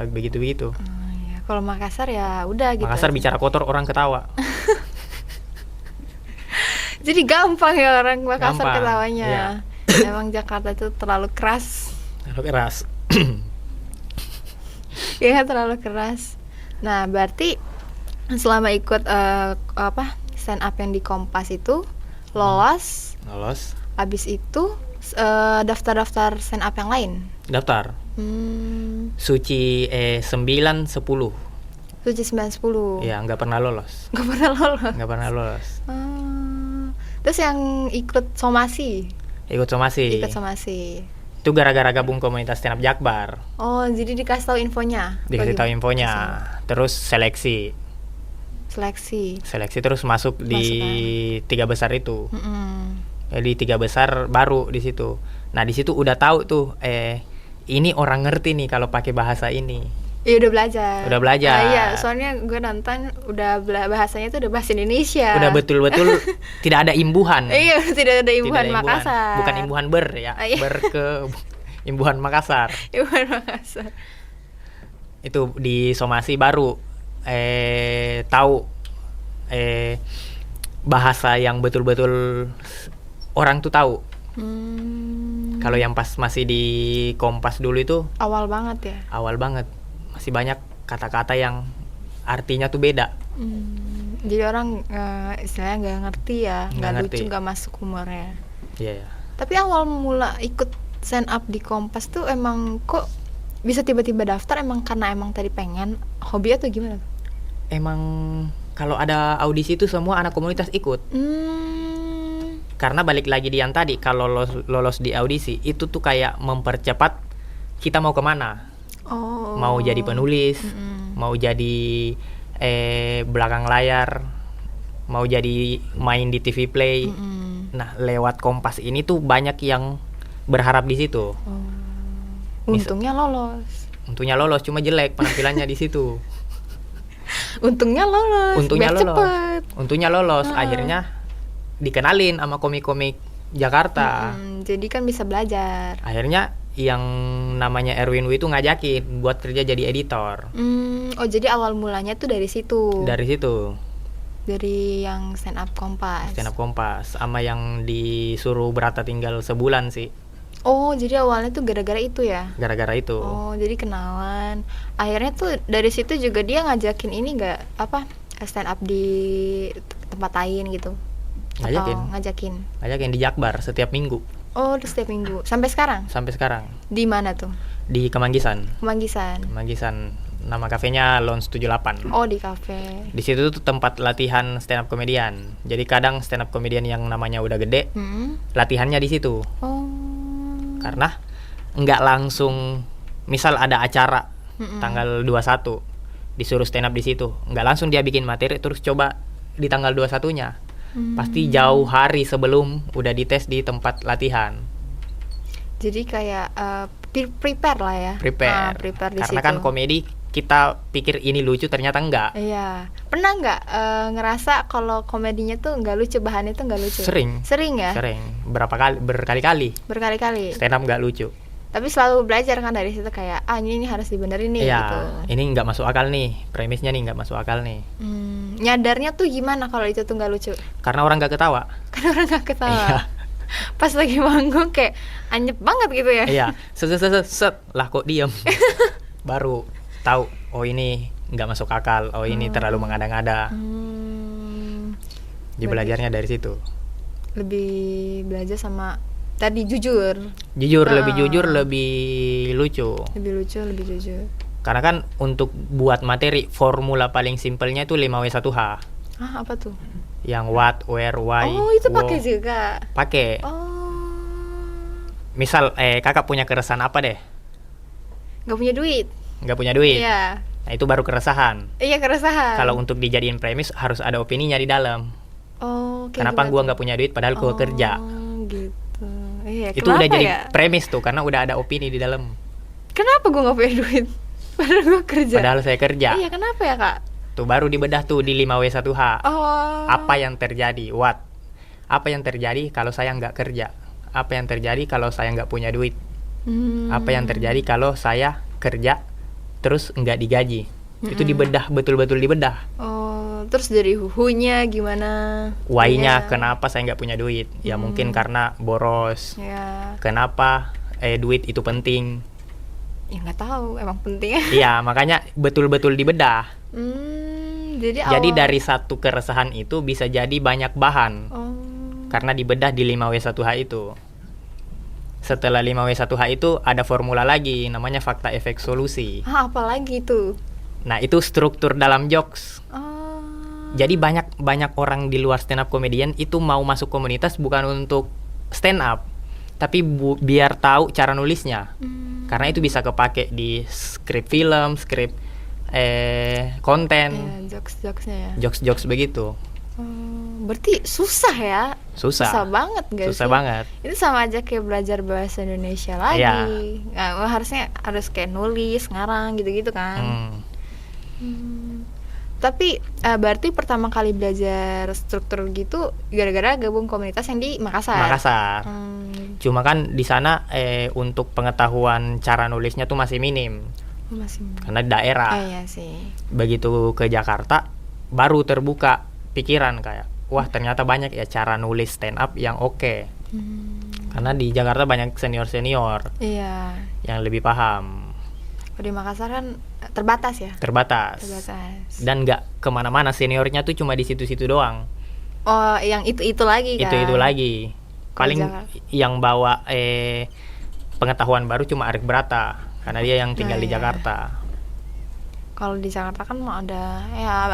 begitu-begitu. Oh, iya. Kalau Makassar ya udah gitu. Makassar aja. bicara kotor orang ketawa. Jadi gampang ya orang Makassar Gampang, ketawanya. iya. Emang Jakarta tuh terlalu keras. Terlalu keras. Iya, terlalu keras. Nah, berarti selama ikut stand up yang di Kompas itu lolos, Lolos. habis itu daftar-daftar stand up yang lain. Daftar. Suci 9 10. Suci 910. Ya, nggak pernah lolos. Gak pernah lolos. Nggak pernah lolos. Terus yang ikut somasi. Ikut somasi. Ikut somasi. Itu gara-gara gabung komunitas stand up Jakbar. Oh, jadi dikasih tahu infonya. Dikasih tahu infonya. Terus seleksi terus masuk di 3 besar itu. Jadi 3 besar baru di situ. Nah, di situ udah tahu tuh ini orang ngerti nih kalau pakai bahasa ini. Iya, udah belajar. Udah belajar. Iya, soalnya gue nonton udah bahasanya tuh udah bahasa Indonesia. Udah betul-betul tidak ada imbuhan. Iya, tidak ada imbuhan Tidak ada Makassar. Bukan imbuhan ber ya. Ah, iya. Ber ke imbuhan Makassar. Imbuhan Makassar. Itu di somasi baru tahu bahasa yang betul-betul orang tuh tahu. Kalau yang pas masih di Kompas dulu itu Awal banget ya. awal banget, masih banyak kata-kata yang artinya tuh beda. Jadi orang istilahnya nggak ngerti ya, Nggak nggak lucu, ngerti. nggak masuk humornya. Iya ya. Tapi awal mula ikut stand up di Kompas tuh emang kok bisa tiba-tiba daftar, emang karena emang tadi pengen hobi atau gimana? Emang kalau ada audisi itu semua anak komunitas ikut. Karena balik lagi di yang tadi, kalau lolos di audisi itu tuh kayak mempercepat kita mau kemana. Oh. Mau jadi penulis, Mm-mm. mau jadi belakang layar, mau jadi main di TV Play. Mm-mm. Nah, lewat Kompas ini tuh banyak yang berharap di situ. Oh. Untungnya lolos. Untungnya lolos, cuma jelek penampilannya di situ. Untungnya lolos. Untungnya biar lolos. cepet. Untungnya lolos, Ah. akhirnya dikenalin sama komik-komik Jakarta. Jadi kan bisa belajar. Akhirnya yang namanya Erwin Wu itu ngajakin buat kerja jadi editor. Oh jadi awal mulanya tuh dari situ. Dari situ, Dari yang stand up Kompas. stand up Kompas, sama yang disuruh berata tinggal sebulan sih, Oh jadi awalnya tuh gara-gara itu ya. gara-gara itu. Oh jadi kenalan. Akhirnya tuh dari situ juga dia ngajakin ini nggak apa stand up di tempat lain gitu. Ngajakin. Atau ngajakin. Ngajakin di Jakbar setiap minggu Oh setiap minggu. Sampai sekarang? sampai sekarang. Di mana tuh? Di Kemanggisan. Kemanggisan. Nama kafenya Lounge 78. Oh di kafe. Di situ tuh tempat latihan stand up comedian. Jadi kadang stand up comedian yang namanya udah gede, latihannya di situ. Oh. Karena nggak langsung, misal ada acara tanggal 21 disuruh stand up di situ, nggak langsung dia bikin materi terus coba di tanggal 21-nya. Pasti jauh hari sebelum udah dites di tempat latihan. Jadi kayak prepare lah ya. Prepare. Prepare di Karena situ. kan komedi kita pikir ini lucu, ternyata enggak. Iya. Pernah nggak ngerasa kalau komedinya tuh nggak lucu, bahannya tuh nggak lucu? Sering. Sering ya? Sering, berkali-kali Berkali-kali. stand up nggak lucu. Tapi selalu belajar kan dari situ kayak ini harus dibenerin nih Iya, gitu. ini nggak masuk akal nih, premisnya nih nggak masuk akal nih. Nyadarnya tuh gimana kalau itu tuh nggak lucu? Karena orang nggak ketawa. Kan orang nggak ketawa. Iya. Pas lagi manggung kayak anyep banget gitu ya. Iya, set lah kok diem. Baru tahu, oh ini nggak masuk akal, oh ini terlalu mengada-ngada. Jadi belajarnya dari situ. Lebih belajar sama tadi jujur. Lebih jujur, lebih lucu. Lebih lucu, lebih jujur. Karena kan untuk buat materi, formula paling simpelnya itu 5W1H. Apa tuh? Yang what, where, why. Oh, itu wo. pakai juga. Pakai. Oh. Misal kakak punya keresahan apa deh? Nggak punya duit. Nggak punya duit. Iya. Nah, itu baru keresahan. Iya, keresahan. Kalau untuk dijadiin premis harus ada opininya di dalam. Oh, kayak Kenapa gimana gua tuh? nggak punya duit padahal gua kerja? Gitu. Iya, Itu udah kenapa jadi ya? premis tuh, karena udah ada opini di dalam. Kenapa gue nggak punya duit? Padahal gue kerja. Padahal saya kerja. Iya, kenapa ya kak? Tuh baru dibedah tuh di 5W1H. Oh. Apa yang terjadi? What? Apa yang terjadi kalau saya nggak kerja? Apa yang terjadi kalau saya nggak punya duit? Apa yang terjadi kalau saya kerja terus nggak digaji? Itu dibedah, betul-betul dibedah. Oh, terus dari huhunya gimana? Why-nya Iya. kenapa saya nggak punya duit? Ya mungkin karena boros. Ya, Kenapa duit itu penting? ya nggak tahu. Emang penting. Iya, makanya betul-betul dibedah. Jadi Jadi awal. dari satu keresahan itu bisa jadi banyak bahan. Oh. Karena dibedah di 5W1H itu. Setelah 5W1H itu ada formula lagi namanya fakta efek solusi. Apa lagi tuh? Nah, itu struktur dalam jokes. Oh. Jadi banyak orang di luar stand up comedian itu mau masuk komunitas bukan untuk stand up, tapi biar tahu cara nulisnya. Karena itu bisa kepake di skrip film, skrip konten, Ya, jokes-jokesnya ya. jokes begitu. Berarti susah ya? Susah banget gak Susah sih? banget. Itu sama aja kayak belajar bahasa Indonesia lagi. Iya. Nah, harus kayak nulis, ngarang gitu-gitu kan. Tapi berarti pertama kali belajar struktur gitu gara-gara gabung komunitas yang di Makassar. Makassar. Cuma kan di sana untuk pengetahuan cara nulisnya tuh masih minim. Masih. Karena di daerah. Iya sih. Begitu ke Jakarta baru terbuka pikiran kayak, wah ternyata banyak ya cara nulis stand up yang oke. Karena di Jakarta banyak senior-senior Iya. yang lebih paham. Kalau di Makassar kan terbatas ya. terbatas. Dan nggak kemana-mana, seniornya tuh cuma di situ-situ doang. Oh, yang itu lagi kan. Itu lagi. Paling Jakarta. yang bawa pengetahuan baru cuma Arik Brata, karena dia yang tinggal Nah, di iya. Jakarta. Kalau di Jakarta kan mau ada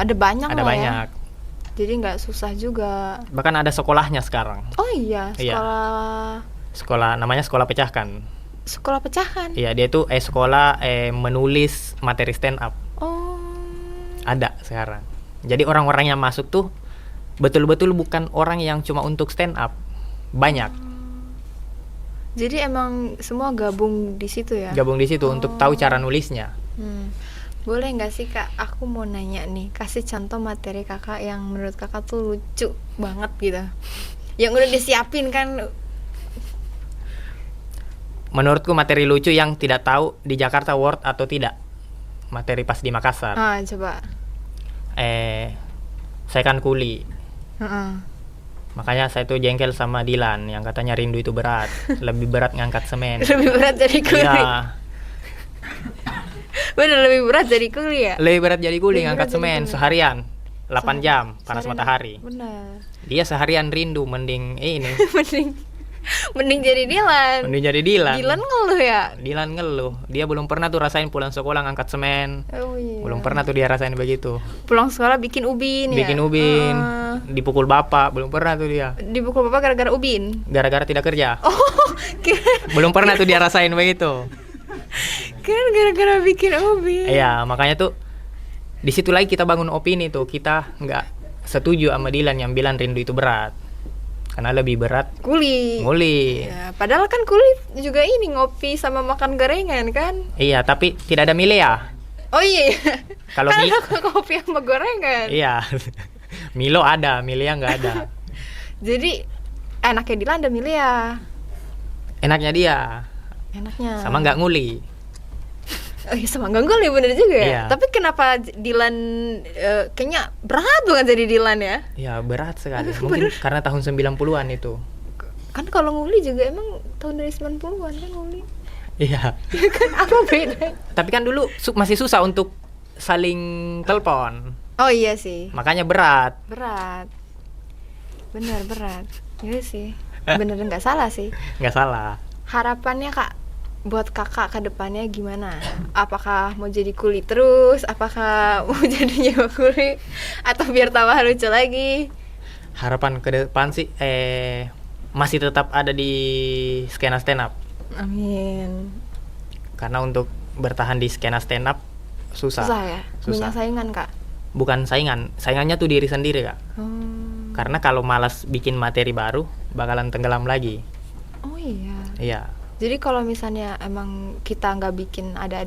banyak Ada lah banyak. ya. Jadi nggak susah juga. Bahkan ada sekolahnya sekarang. Oh iya, Iya. sekolah Namanya sekolah pecahkan. sekolah pecahan. Iya, dia itu sekolah menulis materi stand up. Oh. Ada sekarang. Jadi orang-orang yang masuk tuh betul-betul bukan orang yang cuma untuk stand up. Banyak Jadi emang semua gabung di situ ya. gabung di situ untuk tahu cara nulisnya. Boleh nggak sih Kak? Aku mau nanya nih, kasih contoh materi Kakak yang menurut Kakak tuh lucu banget gitu. Yang udah disiapin kan. Menurutku materi lucu yang tidak tahu di Jakarta worth atau tidak. Materi pas di Makassar. Coba. Saya kan kuli. Heeh. Makanya saya tuh jengkel sama Dilan yang katanya rindu itu berat. Lebih berat ngangkat semen. Lebih berat jadi kuli. Iya, Bener, lebih berat jadi kuli ya. lebih berat jadi kuli Lebih ngangkat berat jadi semen kuli. seharian 8 jam panas Seharian. matahari. Bener. Dia seharian rindu mending ini. mending jadi Dilan. Mending jadi Dilan. Dilan ngeluh ya. Dilan ngeluh. Dia belum pernah tuh rasain pulang sekolah ngangkat semen. Oh iya. Belum pernah tuh dia rasain begitu. Pulang sekolah bikin ubin ya. Bikin ubin, Heeh. dipukul bapak, belum pernah tuh dia. Dipukul bapak gara-gara ubin. Gara-gara tidak kerja. Oh, kira Belum pernah tuh dia rasain begitu. gara-gara bikin ubin. Iya, makanya tuh di situ lagi kita bangun opini tuh. Kita nggak setuju sama Dilan yang bilang rindu itu berat. Karena lebih berat Kuli. nguli. Ya, padahal kan kuli juga ini ngopi sama makan gorengan kan. Iya, tapi tidak ada Milea. Oh iya. Kalau kan Mi- ada kopi sama gorengan. Iya. Milo ada, Milea nggak ada. Jadi enaknya Dilan ada Milia. Enaknya dia Enaknya. sama nggak nguli. Oh iya, sama ganggu ya, bener juga ya. Iya. Tapi kenapa Dilan kayaknya berat banget jadi Dilan ya? Ya berat sekali. Mungkin karena tahun 90-an itu. Kan kalau nguli juga emang tahun dari 90-an kan nguli. Iya. Kan apa beda? Tapi kan dulu masih susah untuk saling telepon. Oh iya sih. Makanya berat. Berat. Bener berat. Iya sih. Bener nggak salah sih. Nggak salah. Harapannya Kak buat Kakak ke depannya gimana? Apakah mau jadi kuli terus? Apakah mau jadi nyewa kuli? Atau biar tambah lucu lagi? Harapan ke depan sih masih tetap ada di skena stand up. Amin. Karena untuk bertahan di skena stand up susah. Susah ya? Susah. Banyak saingan Kak? Bukan saingan, saingannya tuh diri sendiri, Kak. Karena kalau malas bikin materi baru bakalan tenggelam lagi. Oh iya. Iya. Jadi kalau misalnya emang kita nggak bikin ada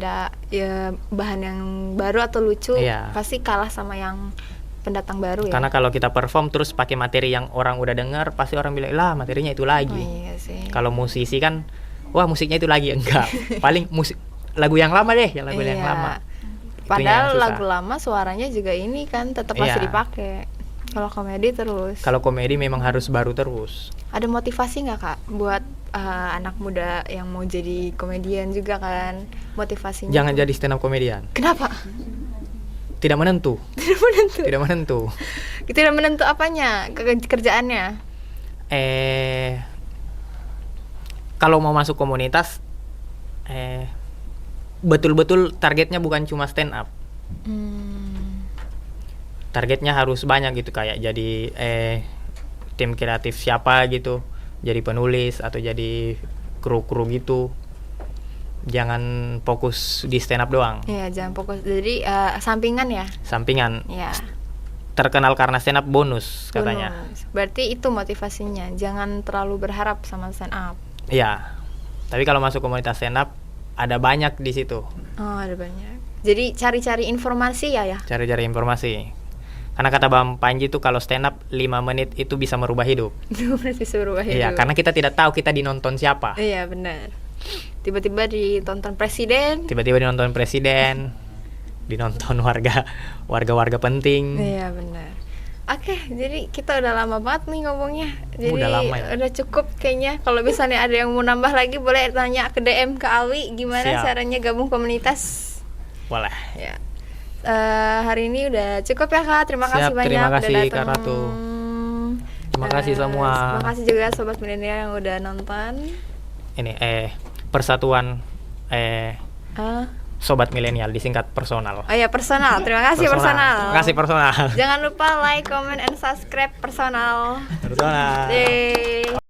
ya bahan yang baru atau lucu, Iya. pasti kalah sama yang pendatang baru ya. Karena kalau kita perform terus pakai materi yang orang udah dengar, pasti orang bilang, "Lah, materinya itu Oh lagi." iya sih. Kalau musisi kan, wah musiknya itu lagi, enggak. Paling musik lagu yang lama deh, yang lagu yang Iya. lama. Padahal susah. lagu lama suaranya juga ini kan tetap masih Iya. dipakai. Kalau komedi terus. Kalau komedi memang harus baru terus. Ada motivasi nggak Kak buat anak muda yang mau jadi komedian juga kan? Motivasinya? Jangan tuh. jadi stand up komedian. Kenapa? Tidak menentu. Tidak menentu. Tidak menentu. Tidak menentu apanya? Kerjaannya? Kalau mau masuk komunitas, betul-betul targetnya bukan cuma stand up. Targetnya harus banyak gitu, kayak jadi tim kreatif siapa gitu, jadi penulis atau jadi kru gitu. Jangan fokus di stand up doang. Iya, jangan fokus. Jadi sampingan ya? Sampingan. Iya. Terkenal karena stand up bonus katanya. Bonus. Berarti itu motivasinya. Jangan terlalu berharap sama stand up. Iya. Tapi kalau masuk komunitas stand up ada banyak di situ. Oh, ada banyak. Jadi cari-cari informasi ya. Cari-cari informasi. Karena kata Bang Panji tuh kalau stand up 5 menit itu bisa merubah hidup. Berarti suruh Iya, karena kita tidak tahu kita dinonton siapa. Iya, benar. Tiba-tiba ditonton presiden. Tiba-tiba dinonton presiden, dinonton warga penting. Iya, benar. Oke, jadi kita udah lama banget nih ngomongnya. Jadi Udah lama ya? udah cukup kayaknya. Kalau misalnya ada yang mau nambah lagi boleh tanya ke DM ke Alwi gimana Siap. caranya gabung komunitas. Boleh. Ya. Hari ini udah cukup ya Kak. Terima Siap, kasih banyak terima kasih, udah Kak datang. Ratu. Terima kasih semua. Terima kasih juga sobat milenial yang udah nonton. Ini persatuan sobat milenial disingkat personal. Oh ya, personal. Terima kasih personal. Terima kasih personal. Jangan lupa like, comment, and subscribe personal. Personal. Yeay.